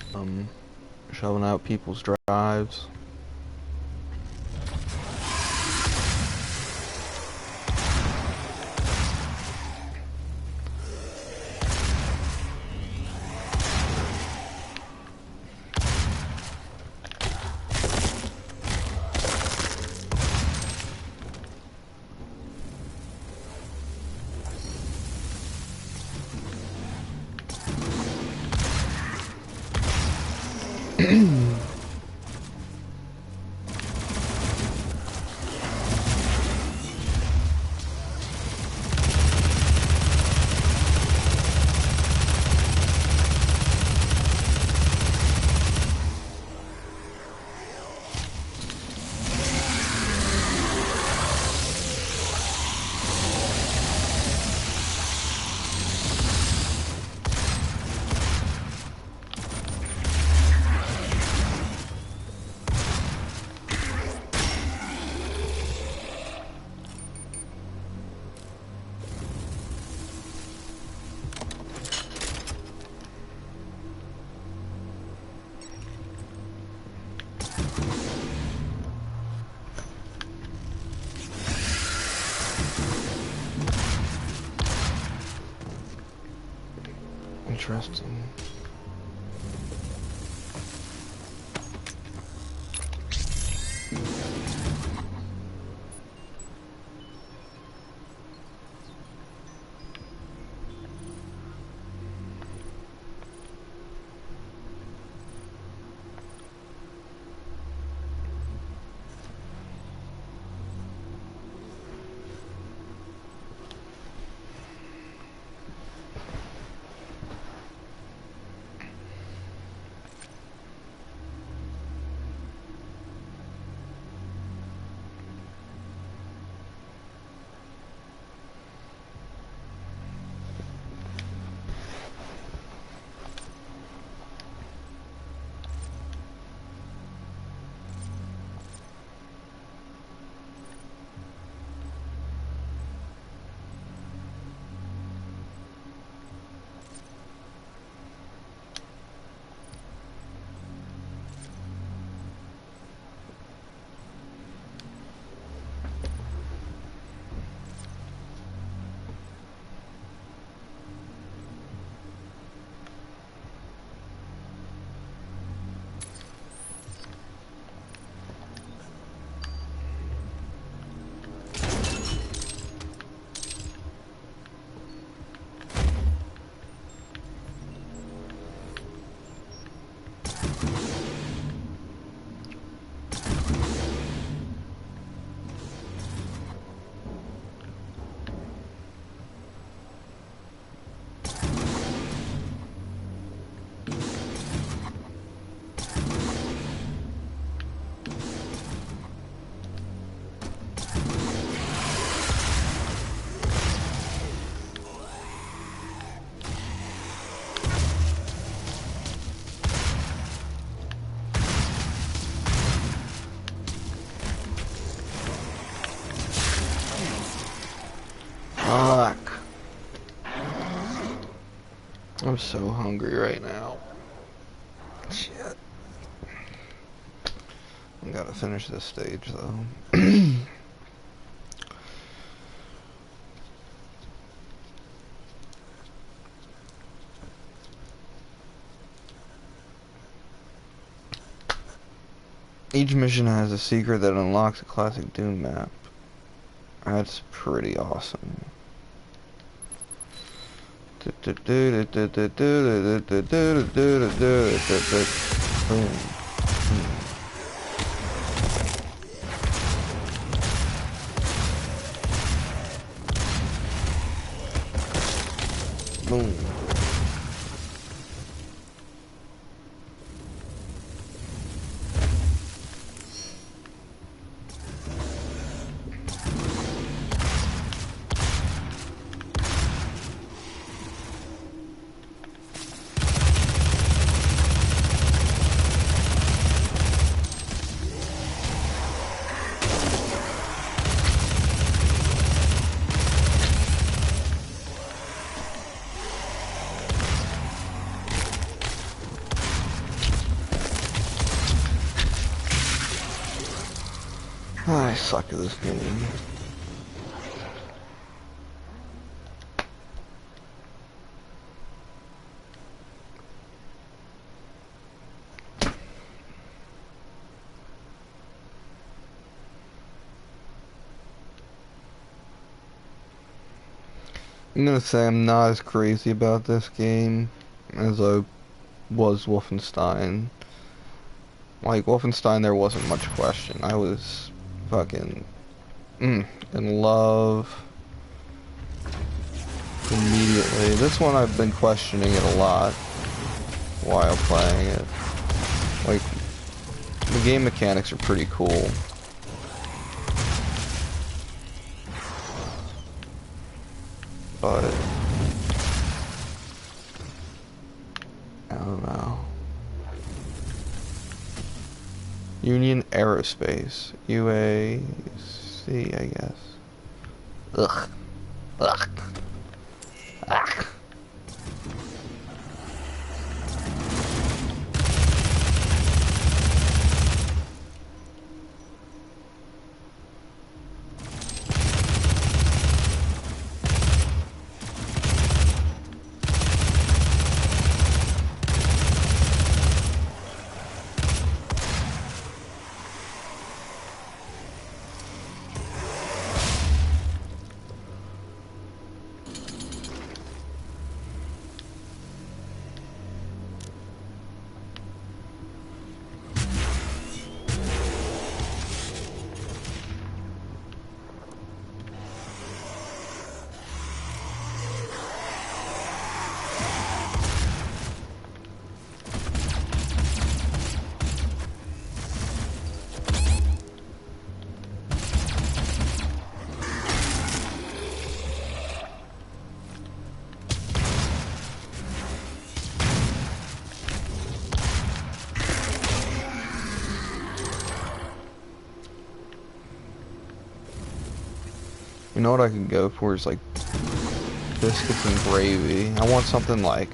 shoveling out people's drives. Interesting. Fuck. I'm so hungry right now. Shit. I gotta finish this stage though. Each mission has a secret that unlocks a classic Doom map. That's pretty awesome. Boom. I suck at this game. I'm gonna say I'm not as crazy about this game as I was Wolfenstein. Like, Wolfenstein, there wasn't much question. I was fucking in love immediately. This one I've been questioning it a lot while playing it. Like, the game mechanics are pretty cool. But I don't know. Union Aerospace, UAC, I guess. Ugh. Ugh. Ugh. You know what I could go for is like biscuits and gravy. I want something like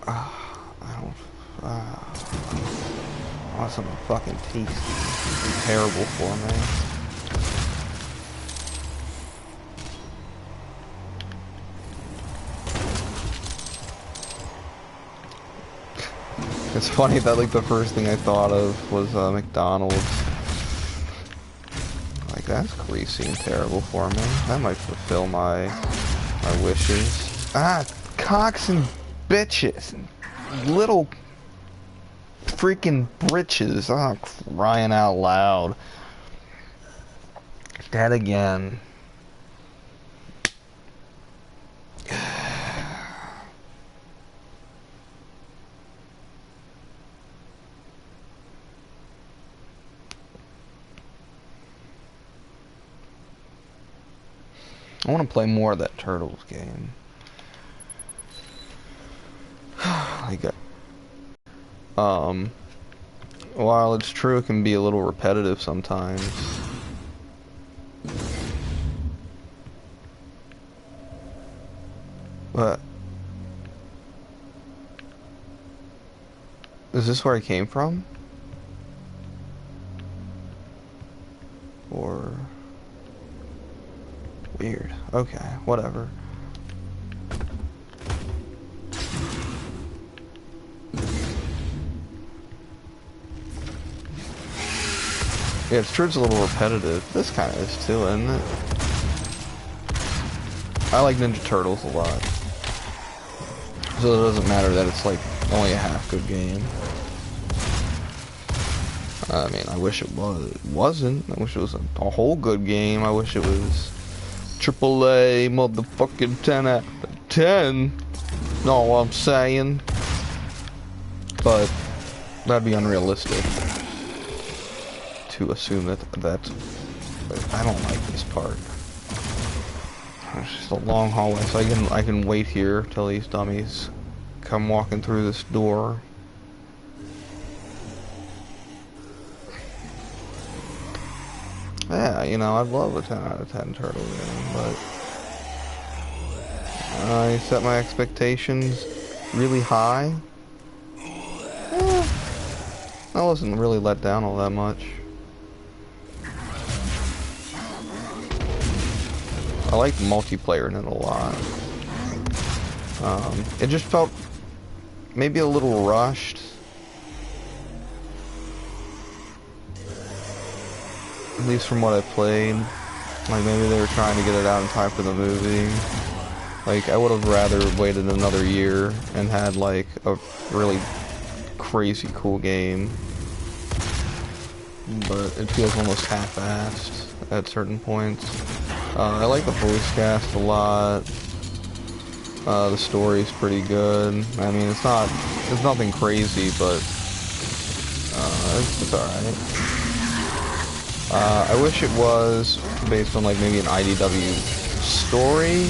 I want something fucking tasty and terrible for me. It's funny that like the first thing I thought of was McDonald's. Like, that's greasy and terrible for me. That might fulfill my wishes. Ah, cocks and bitches. Little freaking britches. Oh, crying out loud. That again. I want to play more of that Turtles game. While it's true it can be a little repetitive sometimes, But is this where I came from? Or weird. Okay, whatever. Yeah, it's true it's a little repetitive. This kind of is too, isn't it? I like Ninja Turtles a lot. So it doesn't matter that it's like only a half good game. I mean, I wish it wasn't. I wish it was a whole good game. I wish it was AAA motherfucking 10 out of 10. Know what I'm saying? But that'd be unrealistic to assume that I don't like this part. It's just a long hallway, so I can wait here till these dummies come walking through this door. Yeah, you know, I'd love a 10 out of 10 turtle game, but I set my expectations really high. I wasn't really let down all that much. I liked multiplayer in it a lot. It just felt maybe a little rushed. At least from what I played. Like maybe they were trying to get it out in time for the movie. Like I would have rather waited another year and had like a really crazy cool game. But it feels almost half-assed at certain points. I like the voice cast a lot. The story's pretty good. I mean, it's nothing crazy, but it's alright. I wish it was based on like maybe an IDW story,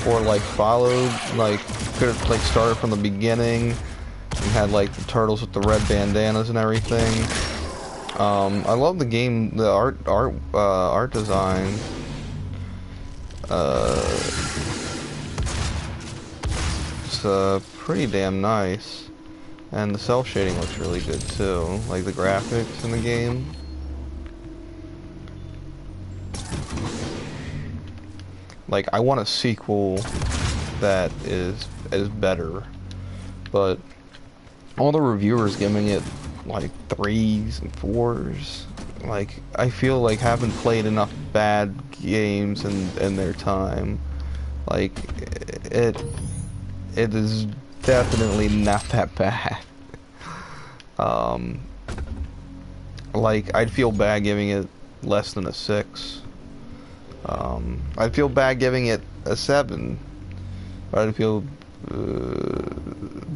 or like followed, like could have like started from the beginning and had like the turtles with the red bandanas and everything. I love the game, the art design. It's pretty damn nice, and the cell shading looks really good too, like the graphics in the game. Like I want a sequel that is better, but all the reviewers giving it like 3s and 4s. Like I feel like haven't played enough bad games in their time. Like it is definitely not that bad. Like I'd feel bad giving it less than a 6. I'd feel bad giving it a 7. But I'd feel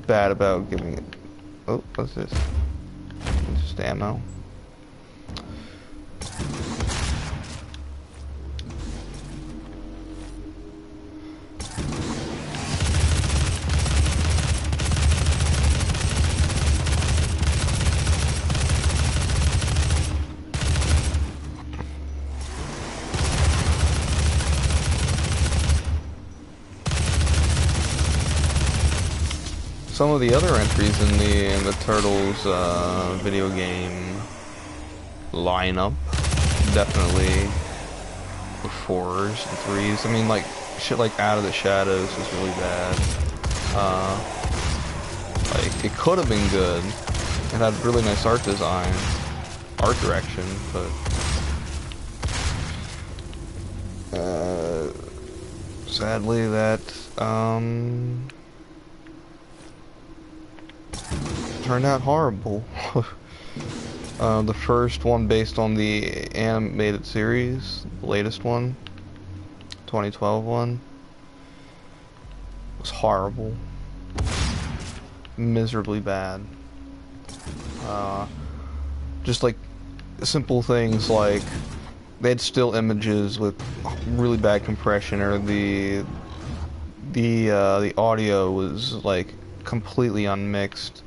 bad about giving it. Oh, what's this? It's just ammo. Some of the other entries in the Turtles video game lineup, definitely the 4s and 3s. I mean, like shit like Out of the Shadows was really bad. Like it could have been good. It had really nice art design, art direction, but sadly that turned out horrible. The first one based on the animated series, the latest one, 2012 one, was horrible. Miserably bad. Just like simple things like they had still images with really bad compression, or the audio was like completely unmixed,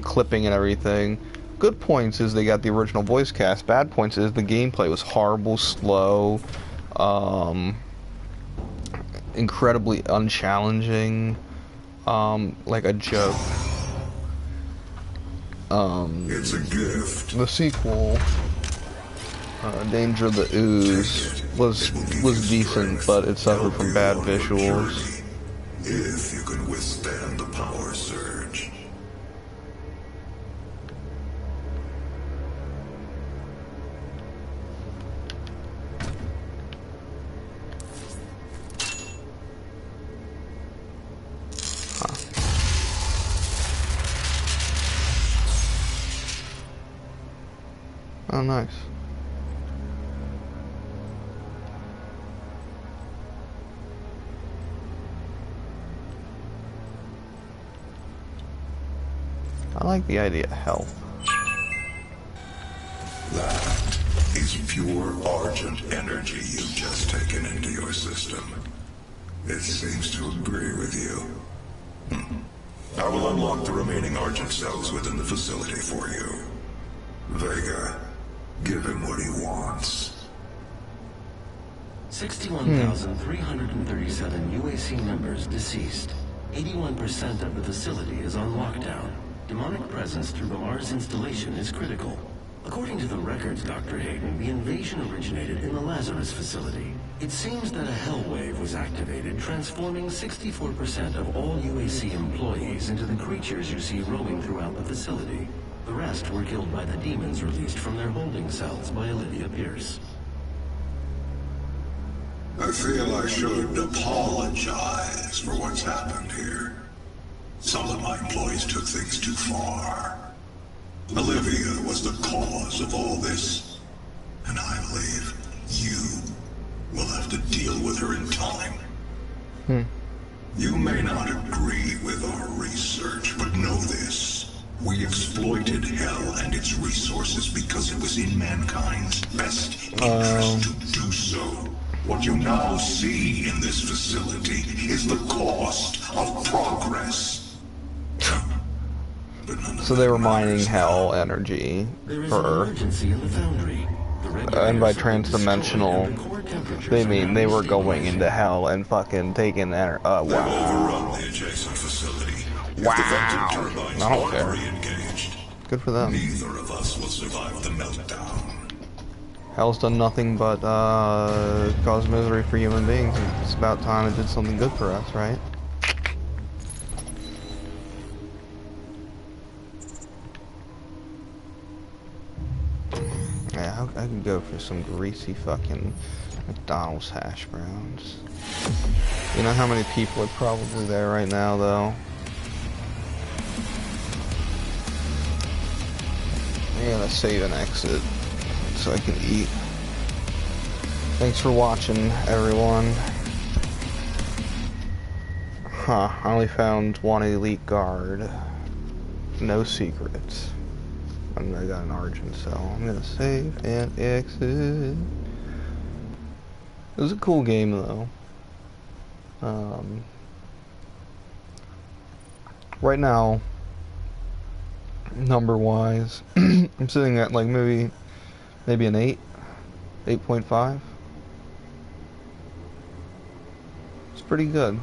clipping and everything. Good points is they got the original voice cast. Bad points is the gameplay was horrible, slow. incredibly unchallenging, like a joke. It's a gift. The sequel, Danger of the Ooze, was decent, but it suffered from bad visuals. If you can withstand the power surge. Oh, nice. I like the idea of health. That is pure Argent energy you've just taken into your system. It seems to agree with you. I will unlock the remaining Argent cells within the facility for you. Vega, give him what he wants. 61,337 UAC members deceased. 81% of the facility is on lockdown. Demonic presence through the Mars installation is critical. According to the records, Dr. Hayden, the invasion originated in the Lazarus facility. It seems that a hell wave was activated, transforming 64% of all UAC employees into the creatures you see roaming throughout the facility. The rest were killed by the demons released from their holding cells by Olivia Pierce. I feel I should apologize for what's happened here. Some of my employees took things too far. Olivia was the cause of all this, and I believe you will have to deal with her in time. You may not agree with our research, but know this. We exploited Hell and its resources because it was in mankind's best interest to do so. What you now see in this facility is the cost of progress. So they were mining hell energy There is for an Earth. emergency in the foundry. The And by regulators have been transdimensional, destroyed and the core temperatures they are mean now they were going destabilizing. into hell and fucking taking that. Wow. Overrun the adjacent facility. If Wow. the vented turbines I don't are care. re-engaged, Good for them. neither of us will survive the meltdown. Hell's done nothing but cause misery for human beings. It's about time it did something good for us, right? Yeah, I can go for some greasy fucking McDonald's hash browns. You know how many people are probably there right now, though? I'm gonna save and exit so I can eat. Thanks for watching, everyone. Huh, I only found one elite guard. No secrets. And I got an Argent cell. I'm gonna save and exit. It was a cool game, though. Right now, number-wise, I'm sitting at like maybe an 8.5. It's pretty good.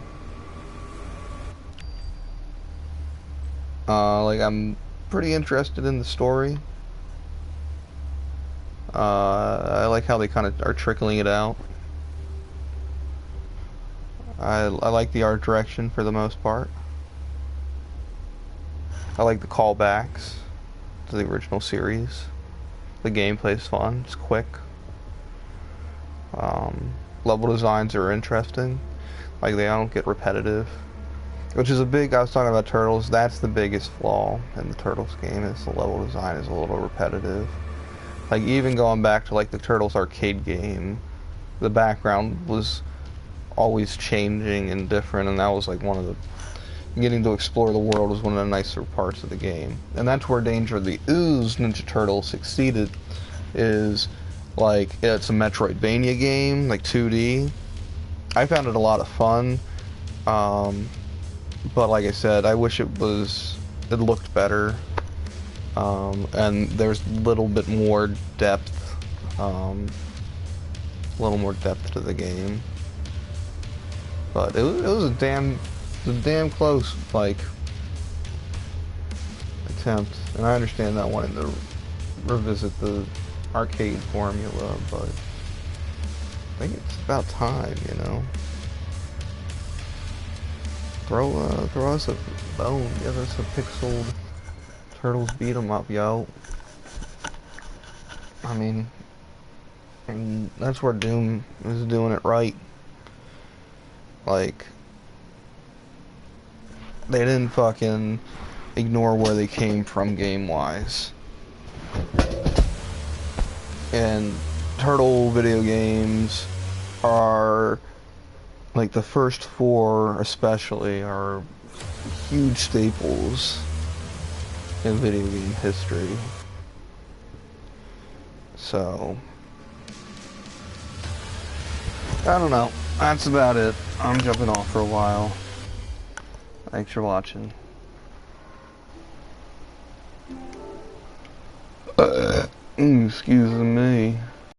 Like I'm pretty interested in the story. I like how they kind of are trickling it out. I like the art direction for the most part. I like the callbacks to the original series. The gameplay's fun. It's quick. Level designs are interesting. Like they don't get repetitive. Which is a big, I was talking about Turtles, that's the biggest flaw in the Turtles game, is the level design is a little repetitive. Like even going back to like the Turtles arcade game, the background was always changing and different, and that was like one of the, getting to explore the world was one of the nicer parts of the game. And that's where Danger of the Ooze Ninja Turtles succeeded, is like, it's a Metroidvania game, like 2D. I found it a lot of fun. But like I said, I wish it looked better, and there's a little bit more depth, to the game. But it was a damn close, like, attempt. And I understand not wanting to revisit the arcade formula, but I think it's about time, you know. Throw us a bone, give us a pixeled Turtles beat 'em up, yo. I mean, and that's where Doom is doing it right. Like, they didn't fucking ignore where they came from game-wise. And Turtle video games are, like, the first four especially, are huge staples in video game history. So, I don't know. That's about it. I'm jumping off for a while. Thanks for watching. Excuse me.